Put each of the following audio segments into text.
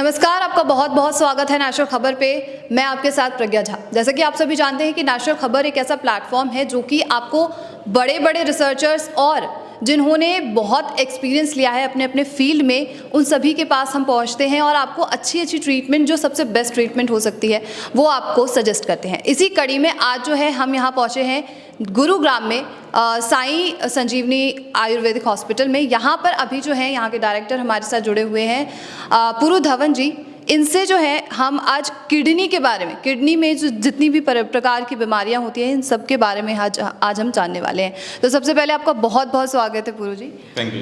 नमस्कार, आपका बहुत बहुत स्वागत है नेशनल खबर पे। मैं आपके साथ प्रज्ञा झा। जैसा कि आप सभी जानते हैं कि नेशनल खबर एक ऐसा प्लेटफॉर्म है जो कि आपको बड़े बड़े रिसर्चर्स और जिन्होंने बहुत एक्सपीरियंस लिया है अपने अपने फील्ड में, उन सभी के पास हम पहुंचते हैं और आपको अच्छी अच्छी ट्रीटमेंट, जो सबसे बेस्ट ट्रीटमेंट हो सकती है, वो आपको सजेस्ट करते हैं। इसी कड़ी में आज जो है हम यहाँ पहुँचे हैं गुरुग्राम में साई संजीवनी आयुर्वेदिक हॉस्पिटल में। यहाँ पर अभी जो है यहाँ के डायरेक्टर हमारे साथ जुड़े हुए हैं पुरु धवन जी। इनसे जो है हम आज किडनी के बारे में, किडनी में जो जितनी भी प्रकार की बीमारियां होती हैं, इन सब के बारे में आज हम जानने वाले हैं। तो सबसे पहले आपका बहुत बहुत स्वागत है पुरु जी। Thank you.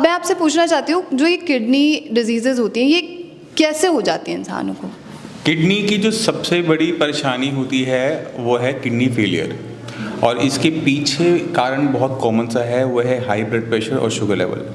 मैं आपसे पूछना चाहती हूँ, जो ये किडनी डिजीजेज होती हैं, ये कैसे हो जाती हैं इंसानों को? किडनी की जो सबसे बड़ी परेशानी होती है वो है किडनी फेलियर, और इसके पीछे कारण बहुत कॉमन सा है, वो है हाई ब्लड प्रेशर और शुगर लेवल।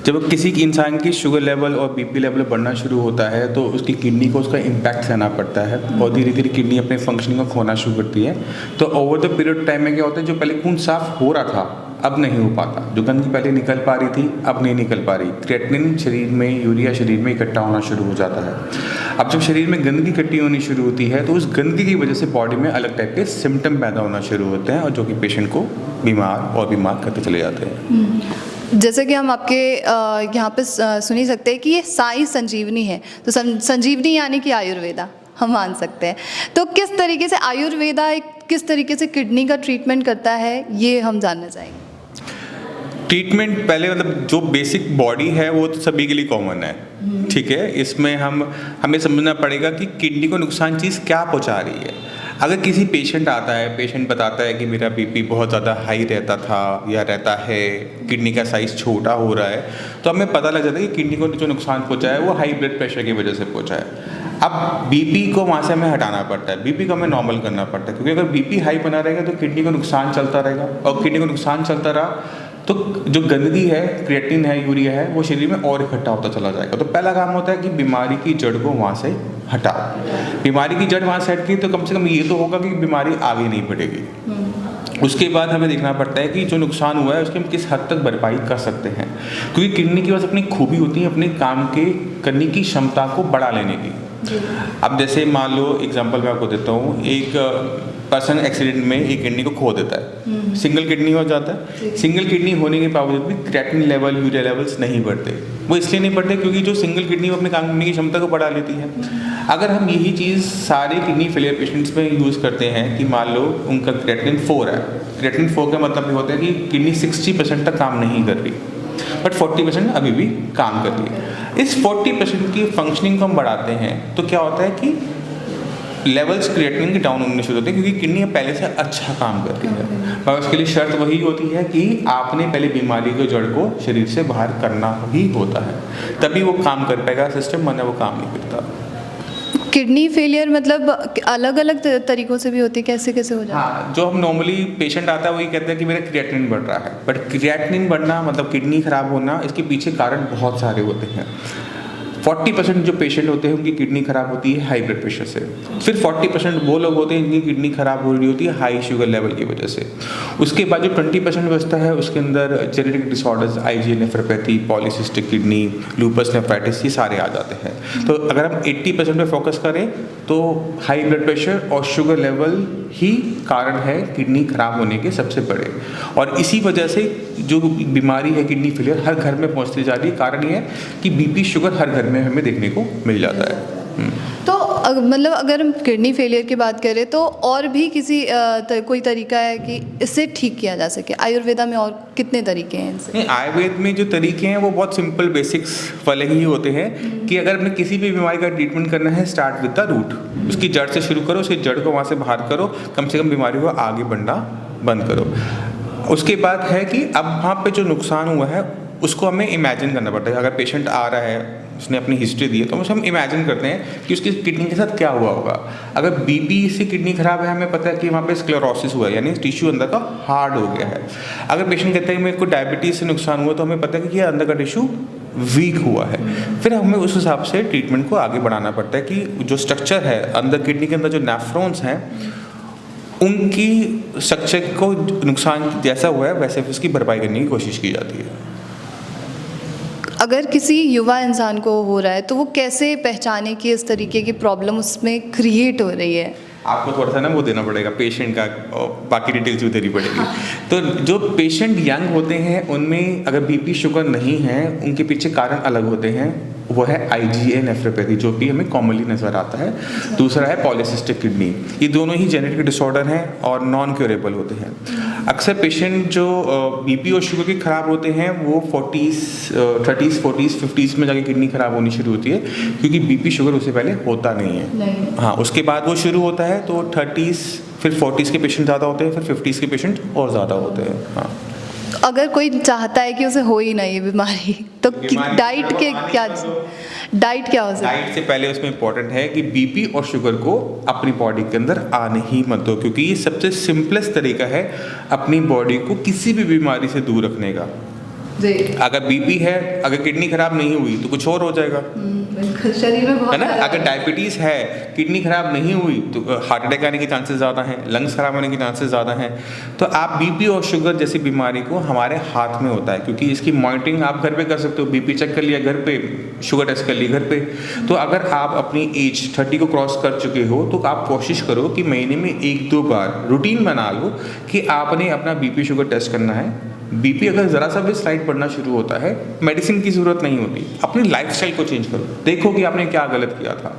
जब किसी इंसान की शुगर लेवल और बीपी लेवल बढ़ना शुरू होता है तो उसकी किडनी को उसका इम्पैक्ट सहना पड़ता है और धीरे धीरे किडनी अपने फंक्शनिंग को खोना शुरू करती है। तो ओवर द पीरियड टाइम में क्या होता है, जो पहले खून साफ हो रहा था अब नहीं हो पाता, जो गंदगी पहले निकल पा रही थी अब नहीं निकल पा रही। क्रिएटिनिन शरीर में, यूरिया शरीर में इकट्ठा होना शुरू हो जाता है। अब जब शरीर में गंदगी इकट्ठी होनी शुरू होती है तो उस गंदगी की वजह से बॉडी में अलग टाइप के सिम्टम पैदा होना शुरू होते हैं और जो कि पेशेंट को बीमार करके चले जाते हैं। जैसे कि हम आपके यहाँ पे सुन ही सकते हैं कि ये साई संजीवनी है, तो संजीवनी यानी कि आयुर्वेदा हम मान सकते हैं। तो किस तरीके से आयुर्वेदा किस तरीके से किडनी का ट्रीटमेंट करता है, ये हम जानना चाहेंगे। ट्रीटमेंट पहले मतलब जो बेसिक बॉडी है वो तो सभी के लिए कॉमन है, ठीक है। इसमें हमें समझना पड़ेगा कि किडनी को नुकसान चीज़ क्या पहुंचा रही है। अगर किसी पेशेंट आता है, पेशेंट बताता है कि मेरा बीपी बहुत ज़्यादा हाई रहता था या रहता है, किडनी का साइज़ छोटा हो रहा है, तो हमें पता लग जाता है कि किडनी को जो नुकसान पहुंचा है वो हाई ब्लड प्रेशर की वजह से पहुंचा है। अब बीपी को वहाँ से हमें हटाना पड़ता है, बीपी को हमें नॉर्मल करना पड़ता है, क्योंकि अगर बीपी हाई बना रहेगा तो किडनी को नुकसान चलता रहेगा, और किडनी को नुकसान चलता रहा तो जो गंदगी है, क्रिएटिनिन है, यूरिया है, वो शरीर में और इकट्ठा होता चला जाएगा। तो पहला काम होता है कि बीमारी की जड़ को वहाँ से हटाओ। बीमारी की जड़ वहाँ से हट गई तो कम से कम ये तो होगा कि बीमारी आगे नहीं बढ़ेगी। उसके बाद हमें देखना पड़ता है कि जो नुकसान हुआ है उसकी हम किस हद तक भरपाई कर सकते हैं, क्योंकि किडनी के पास अपनी खूबी होती है अपने काम के करने की क्षमता को बढ़ा लेने की। अब जैसे मान लो एग्जांपल मैं आपको देता हूँ, एक पर्सन एक्सीडेंट में एक किडनी को खो देता है, सिंगल किडनी हो जाता है। सिंगल किडनी होने के बावजूद भी क्रिएटिनिन लेवल, यूरिया लेवल्स नहीं बढ़ते। वो इसलिए नहीं बढ़ते क्योंकि जो सिंगल किडनी वो अपने काम करने की क्षमता को बढ़ा लेती है। अगर हम यही चीज़ सारे किडनी फेलियर पेशेंट्स में यूज़ करते हैं कि मान लो उनका क्रिएटिनिन 4 है, क्रिएटिनिन 4 का मतलब ये होता है कि किडनी 60% तक काम नहीं कर रही बट 40% अभी भी काम कर रही है। इस 40% की फंक्शनिंग को हम बढ़ाते हैं तो क्या होता है कि लेवल्स क्रिएटिनिन के डाउन होने शुरू होते हैं, क्योंकि किडनी पहले से अच्छा काम कर रही है। पर उसके लिए शर्त वही होती है कि आपने पहले बीमारी के जड़ को शरीर से बाहर करना ही होता है, तभी वो काम कर पाएगा सिस्टम, वरना वो काम नहीं करता। किडनी फेलियर मतलब अलग अलग तरीकों से भी होती है, कैसे कैसे हो जाता है? हाँ, जो हम नॉर्मली पेशेंट आता है वही कहते हैं कि मेरा क्रिएटिनिन बढ़ रहा है, बट क्रिएटिनिन बढ़ना मतलब किडनी खराब होना, इसके पीछे कारण बहुत सारे होते हैं। 40% जो पेशेंट होते हैं उनकी किडनी खराब होती है हाई ब्लड प्रेशर से। फिर 40% वो लोग होते हैं जिनकी किडनी खराब हो रही होती है हाई शुगर लेवल की वजह से। उसके बाद जो 20% बचता है उसके अंदर genetic disorders, IgA nephropathy, polycystic kidney, lupus nephritis, ये सारे आ जाते हैं। तो अगर हम 80% पे फोकस करें तो हाई ब्लड प्रेशर और शुगर लेवल ही कारण है किडनी खराब होने के सबसे बड़े। और इसी वजह से जो बीमारी है किडनी फेलियर हर घर में पहुंचती जा रही है। कारण ये है कि बीपी शुगर हर घर में हमें देखने को मिल जाता है। तो मतलब अगर हम किडनी फेलियर की बात करें तो और भी किसी कोई तरीका है कि इससे ठीक किया जा सके? आयुर्वेदा में और कितने तरीके हैं इनसे? नहीं, आयुर्वेद में जो तरीके हैं वो बहुत सिंपल बेसिक्स वाले ही होते हैं कि अगर हमें किसी भी बीमारी का ट्रीटमेंट करना है, स्टार्ट विद द रूट, उसकी जड़ से शुरू करो, उसकी जड़ को वहाँ से बाहर करो, कम से कम बीमारी को आगे बढ़ना बंद करो। उसके बाद है कि अब वहाँ पे जो नुकसान हुआ है उसको हमें इमेजिन करना पड़ता है। अगर पेशेंट आ रहा है, उसने अपनी हिस्ट्री दी है, तो हम इमेजिन करते हैं कि उसकी किडनी के साथ क्या हुआ होगा। अगर बीपी से किडनी खराब है, हमें पता है कि वहाँ पे स्क्लेरोसिस हुआ है, यानी टिश्यू अंदर का हार्ड हो गया है। अगर पेशेंट कहता है कि मेरे को डायबिटीज़ से नुकसान हुआ, तो हमें पता है कि ये अंदर का टिश्यू वीक हुआ है। फिर हमें उस हिसाब से ट्रीटमेंट को आगे बढ़ाना पड़ता है कि जो स्ट्रक्चर है अंदर किडनी के अंदर, जो नेफ्रॉन्स हैं, उनकी स्ट्रक्चर को नुकसान जैसा हुआ है वैसे उसकी भरपाई करने की कोशिश की जाती है। अगर किसी युवा इंसान को हो रहा है तो वो कैसे पहचाने कि इस तरीके की प्रॉब्लम उसमें क्रिएट हो रही है? आपको थोड़ा सा ना वो देना पड़ेगा पेशेंट का, और बाकी डिटेल्स भी देनी पड़ेगी। तो जो पेशेंट यंग होते हैं उनमें अगर बीपी शुगर नहीं है, उनके पीछे कारण अलग होते हैं। वो है IgA नेफ्रोपैथी, जो कि हमें कॉमनली नज़र आता है। दूसरा है पॉलीसिस्टिक किडनी। ये दोनों ही जेनेटिक डिसऑर्डर हैं और नॉन क्योरेबल होते हैं। अक्सर पेशेंट जो बीपी और शुगर के ख़राब होते हैं वो 30s 40s 50s में जाके किडनी ख़राब होनी शुरू होती है, क्योंकि बीपी शुगर उससे पहले होता नहीं है। हाँ, उसके बाद वो शुरू होता है तो 30s फिर 40s के पेशेंट ज़्यादा होते हैं, फिर 50s के पेशेंट और ज़्यादा होते हैं। हाँ, अगर कोई चाहता है कि उसे हो ही ना ये बीमारी, तो डाइट के क्या, डाइट क्या हो सकता है? डाइट से पहले उसमें इंपॉर्टेंट है कि बीपी और शुगर को अपनी बॉडी के अंदर आने ही मत दो, क्योंकि ये सबसे सिंपलेस्ट तरीका है अपनी बॉडी को किसी भी बीमारी से दूर रखने का। जी, अगर बीपी है, अगर किडनी खराब नहीं हुई तो कुछ और हो जाएगा, बिल्कुल, शरीर में बहुत है ना। अगर डायबिटीज़ है, किडनी खराब नहीं हुई तो हार्ट अटैक आने के चांसेस ज़्यादा हैं, लंग्स खराब होने के चांसेस ज़्यादा हैं। तो आप बीपी और शुगर जैसी बीमारी को हमारे हाथ में होता है, क्योंकि इसकी मॉनिटरिंग आप घर पे कर सकते हो। बीपी चेक कर लिया घर पे, शुगर टेस्ट कर लिया घर पे। तो अगर आप अपनी एज 30 को क्रॉस कर चुके हो तो आप कोशिश करो कि महीने में 1-2 बार रूटीन बना लो कि आपने अपना बीपी शुगर टेस्ट करना है। बीपी अगर ज़रा सा भी स्लाइड बढ़ना शुरू होता है, मेडिसिन की ज़रूरत नहीं होती, अपनी लाइफस्टाइल को चेंज करो। देखो कि आपने क्या गलत किया था।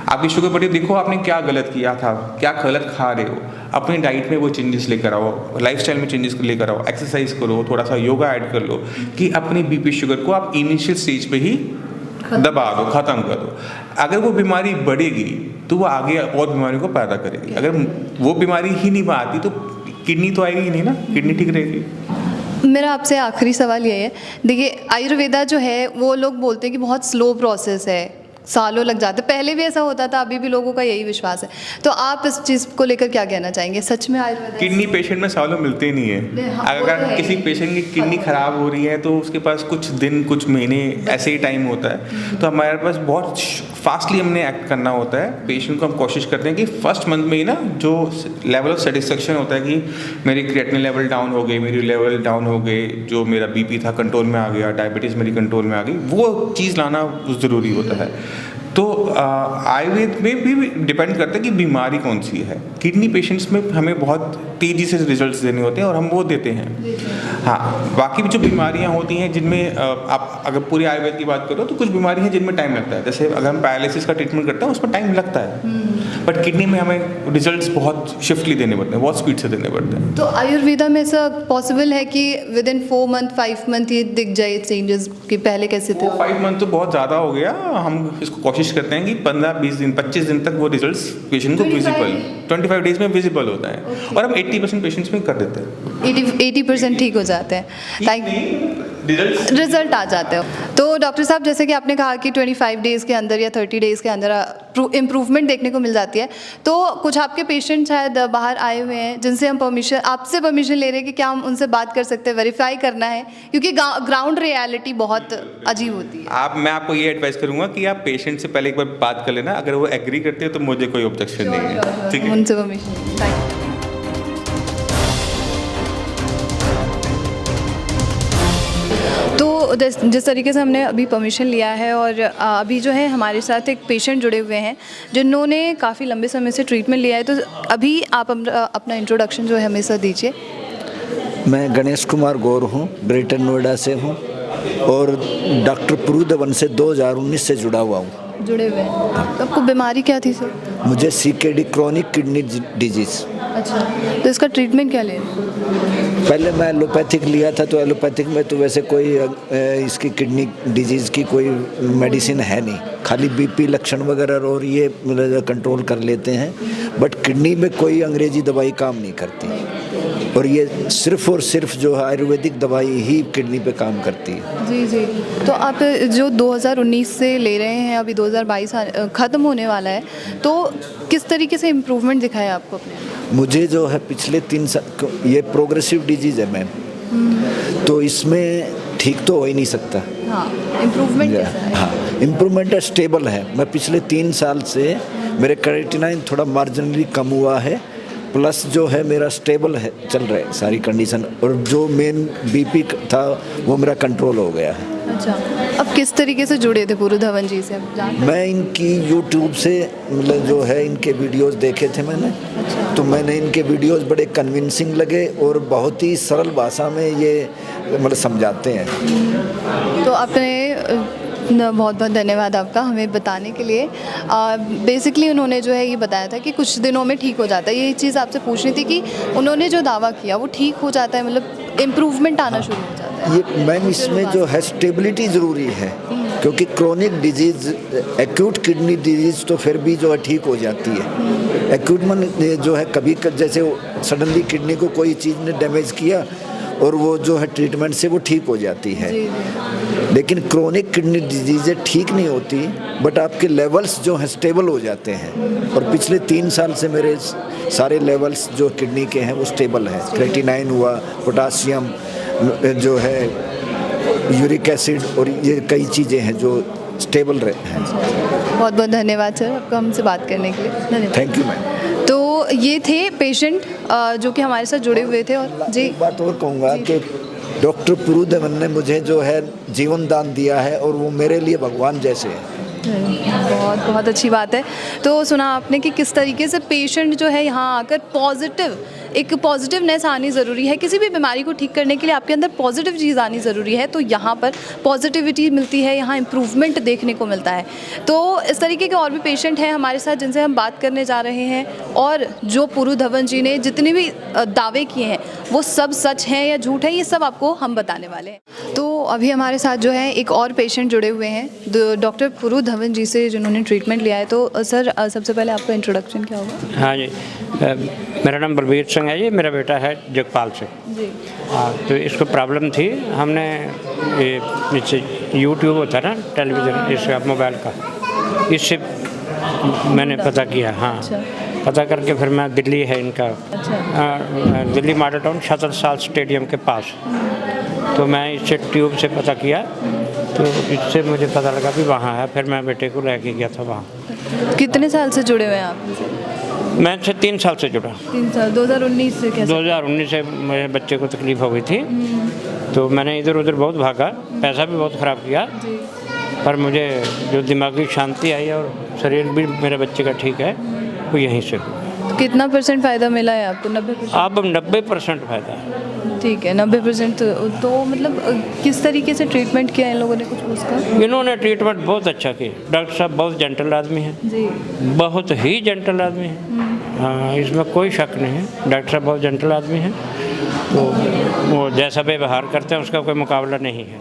आपकी शुगर बढ़ी, देखो आपने क्या गलत किया था, क्या गलत खा रहे हो। अपनी डाइट में वो चेंजेस लेकर आओ, लाइफस्टाइल में चेंजेस लेकर आओ, एक्सरसाइज करो, थोड़ा सा योगा ऐड कर लो, कि अपनी बीपी शुगर को आप इनिशियल स्टेज पे ही दबा दो, ख़त्म कर दो। अगर वो बीमारी बढ़ेगी तो वो आगे और बीमारियों को पैदा करेगी। अगर वो बीमारी ही नहीं आती तो किडनी तो आएगी ही नहीं ना, किडनी ठीक रहेगी। मेरा आपसे आखिरी सवाल ये है, देखिए आयुर्वेदा जो है वो लोग बोलते हैं कि बहुत स्लो प्रोसेस है, सालों लग जाते। पहले भी ऐसा होता था, अभी भी लोगों का यही विश्वास है। तो आप इस चीज़ को लेकर क्या कहना चाहेंगे? सच में आयुर्वेदा किडनी पेशेंट में सालों मिलते ही नहीं है। हाँ, वो अगर तो है किसी ही। पेशेंट की किडनी खराब हो रही है तो उसके पास कुछ दिन कुछ महीने ऐसे ही टाइम होता है। तो हमारे पास बहुत फास्टली हमने एक्ट करना होता है। पेशेंट को हम कोशिश करते हैं कि फर्स्ट मंथ में ही ना जो लेवल ऑफ सेटिस्फेक्शन होता है कि मेरी क्रिएटिनिन लेवल डाउन हो गई, मेरी लेवल डाउन हो गए, जो मेरा बीपी था कंट्रोल में आ गया, डायबिटीज़ मेरी कंट्रोल में आ गई, वो चीज़ लाना ज़रूरी होता है। तो आयुर्वेद में भी डिपेंड करता है कि बीमारी कौन सी है। किडनी पेशेंट्स में हमें बहुत तेज़ी से रिजल्ट्स देने होते हैं और हम वो देते हैं। हाँ, बाकी भी जो बीमारियां होती हैं जिनमें आप अगर पूरे आयुर्वेद की बात करो तो कुछ बीमारी हैं जिनमें टाइम लगता है। जैसे अगर हम पैरालिसिस का ट्रीटमेंट करते हैं उसमें टाइम लगता है, बट किडनी में हमें रिजल्ट्स बहुत शिफ्टली देने पड़ते हैं, बहुत स्पीड से देने पड़ते हैं। तो आयुर्वेदा में ऐसा पॉसिबल है कि विद इन 4 मंथ 5 मंथ ये दिख जाए चेंजेस, कि पहले कैसे थे? 5 मंथ तो बहुत ज़्यादा हो गया। हम इसको कोशिश करते हैं कि 15-20 दिन 25 दिन तक वो रिजल्ट्स पेशेंट को विजिबल, 25 डेज में विजिबल होता है। और हम 80% पेशेंट्स में कर देते हैं। 80% ठीक हो जाते हैं, रिजल्ट आ जाते हो। तो डॉक्टर साहब, जैसे कि आपने कहा कि 25 डेज़ के अंदर या 30 डेज़ के अंदर इम्प्रूवमेंट देखने को मिल जाती है। तो कुछ आपके पेशेंट शायद बाहर आए हुए हैं जिनसे हम आपसे परमिशन ले रहे हैं कि क्या हम उनसे बात कर सकते हैं, वेरीफाई करना है, क्योंकि ग्राउंड रियलिटी बहुत अजीब होती है। मैं आपको ये एडवाइस करूंगा कि आप पेशेंट से पहले एक बार बात कर लेना। अगर वो एग्री करते हैं तो मुझे कोई ऑब्जेक्शन नहीं है। ठीक है, उनसे परमिशन। Thank you. तो जिस तरीके से हमने अभी परमिशन लिया है, और अभी जो है हमारे साथ एक पेशेंट जुड़े हुए हैं जिन्होंने काफ़ी लंबे समय से ट्रीटमेंट लिया है। तो अभी आप अपना इंट्रोडक्शन जो है हमें सर दीजिए। मैं गणेश कुमार गौर हूँ, ग्रेटर नोएडा से हूँ और डॉक्टर पुरुदवन से 2019 से जुड़ा हुआ हूँ। जुड़े हुए हैं। तो आपको बीमारी क्या थी सर? मुझे CKD क्रॉनिक किडनी डिजीज़। अच्छा, तो इसका ट्रीटमेंट क्या ले रहे हैं? पहले मैं एलोपैथिक लिया था, तो एलोपैथिक में तो वैसे कोई इसकी किडनी डिजीज़ की कोई मेडिसिन है नहीं, खाली BP लक्षण वगैरह और ये कंट्रोल कर लेते हैं, बट किडनी में कोई अंग्रेजी दवाई काम नहीं करती। और ये सिर्फ और सिर्फ जो है आयुर्वेदिक दवाई ही किडनी पे काम करती है। जी जी। तो आप जो 2019 से ले रहे हैं, अभी 2022 ख़त्म होने वाला है, तो किस तरीके से इम्प्रूवमेंट दिखाया आपको अपने? मुझे जो है पिछले 3 साल, ये प्रोग्रेसिव डिजीज़ है मैम, तो इसमें ठीक तो हो ही नहीं सकता। हाँ, इम्प्रूवमेंट कैसा है? हाँ, इम्प्रूवमेंट स्टेबल है। मैं पिछले 3 साल से मेरे क्रिएटिनिन थोड़ा मार्जिनली कम हुआ है, प्लस जो है मेरा स्टेबल है, चल रहा है सारी कंडीशन, और जो मेन बीपी था वो मेरा कंट्रोल हो गया है। अच्छा, अब किस तरीके से जुड़े थे पुरु धवन जी से, आप जानते हैं? मैं इनकी यूट्यूब से मतलब जो है इनके वीडियोस देखे थे मैंने, तो मैंने इनके वीडियोस बड़े कन्विंसिंग लगे और बहुत ही सरल भाषा में ये मतलब समझाते हैं। तो आपने बहुत बहुत धन्यवाद आपका हमें बताने के लिए। बेसिकली उन्होंने जो है ये बताया था कि कुछ दिनों में ठीक हो जाता है। ये चीज़ आपसे पूछनी थी कि उन्होंने जो दावा किया वो ठीक हो जाता है, मतलब इम्प्रूवमेंट आना शुरू हो जाता है? ये मैम इसमें जो है स्टेबिलिटी ज़रूरी है, क्योंकि chronic disease, acute kidney disease तो फिर भी जो है ठीक हो जाती है। एक्यूट मन जो है कभी जैसे सडनली किडनी को कोई चीज़ ने डैमेज किया और वो जो है ट्रीटमेंट से वो ठीक हो जाती है। लेकिन क्रोनिक किडनी डिजीज़ें ठीक नहीं होती, बट आपके लेवल्स जो हैं स्टेबल हो जाते हैं। और पिछले 3 साल से मेरे सारे लेवल्स जो किडनी के हैं वो स्टेबल हैं। क्रेटिनाइन हुआ, पोटासियम जो है, यूरिक एसिड, और ये कई चीज़ें हैं जो स्टेबल रहे हैं। बहुत बहुत धन्यवाद सर आपका हमसे बात करने के लिए। धन्यवाद। Thank you ma'am. तो ये थे पेशेंट जो कि हमारे साथ जुड़े हुए थे। और जी, एक बात और कहूँगा कि डॉक्टर पुरु धवन ने मुझे जो है जीवन दान दिया है और वो मेरे लिए भगवान जैसे हैं। बहुत बहुत अच्छी बात है। तो सुना आपने कि किस तरीके से पेशेंट जो है यहाँ आकर एक पॉजिटिवनेस आनी ज़रूरी है। किसी भी बीमारी को ठीक करने के लिए आपके अंदर पॉजिटिव चीज़ आनी ज़रूरी है, तो यहाँ पर पॉजिटिविटी मिलती है, यहाँ इम्प्रूवमेंट देखने को मिलता है। तो इस तरीके के और भी पेशेंट हैं हमारे साथ जिनसे हम बात करने जा रहे हैं, और जो पुरु धवन जी ने जितने भी दावे किए हैं वो सब सच हैं या झूठ है, ये सब आपको हम बताने वाले हैं। तो अभी हमारे साथ जो है एक और पेशेंट जुड़े हुए हैं डॉक्टर पुरु धवन जी से, जिन्होंने ट्रीटमेंट लिया है। तो सर सबसे पहले आपका इंट्रोडक्शन क्या होगा? हाँ जी, मेरा नाम बलबीर सिंह है जी, मेरा बेटा है जगपाल सिंह जी। हाँ, तो इसको प्रॉब्लम थी, हमने ये नीचे यूट्यूब होता है ना टेलीविज़न, इसका मोबाइल का, इससे मैंने पता किया। हाँ, पता करके फिर मैं, दिल्ली है इनका, Delhi model town Chhatrasal stadium के पास, तो मैं इससे ट्यूब से पता किया, तो इससे मुझे पता लगा कि वहाँ है। फिर मैं बेटे को लेके गया था वहाँ। कितने साल से जुड़े हुए हैं आप? मैं 3 साल से जुड़ा। 3 साल। 2019 से कैसे? 2019 से मेरे बच्चे को तकलीफ़ हो गई थी, तो मैंने इधर उधर बहुत भागा, पैसा भी बहुत ख़राब किया, पर मुझे जो दिमागी शांति आई और शरीर भी मेरे बच्चे का ठीक है, वो यहीं से हुआ। कितना % फ़ायदा मिला है आपको? 90%? अब 90% फ़ायदा है। ठीक है, 90%। तो मतलब किस तरीके से ट्रीटमेंट किया इन लोगों ने, कुछ उसका? इन्होंने ट्रीटमेंट बहुत अच्छा किया। डॉक्टर साहब बहुत जेंटल आदमी हैं जी, बहुत ही जेंटल आदमी हैं। हाँ, इसमें कोई शक नहीं है, डॉक्टर साहब बहुत जेंटल आदमी हैं, तो वो जैसा व्यवहार करते हैं उसका कोई मुकाबला नहीं है।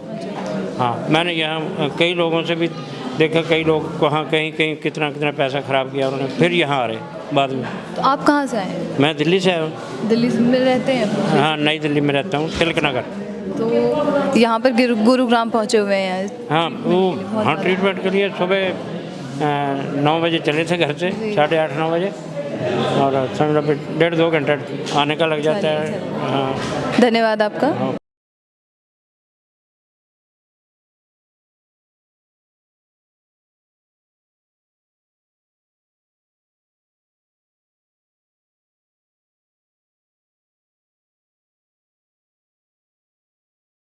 हाँ, मैंने यहाँ कई लोगों से भी देखा, कई लोग वहाँ कहीं कितना पैसा ख़राब किया उन्होंने, फिर यहाँ आ रहे बाद में। तो आप कहाँ से आए हैं? मैं दिल्ली से आया हूँ। दिल्ली में रहते हैं? हाँ, नई दिल्ली में रहता हूँ, तिलक नगर। तो यहाँ पर गुरुग्राम पहुँचे हुए हैं? हाँ, वो हाँ ट्रीटमेंट के लिए सुबह 9 बजे चले थे घर से, 8:30-9 बजे, और समझ लो 1.5-2 घंटे आने का लग जाता है। हाँ, धन्यवाद आपका।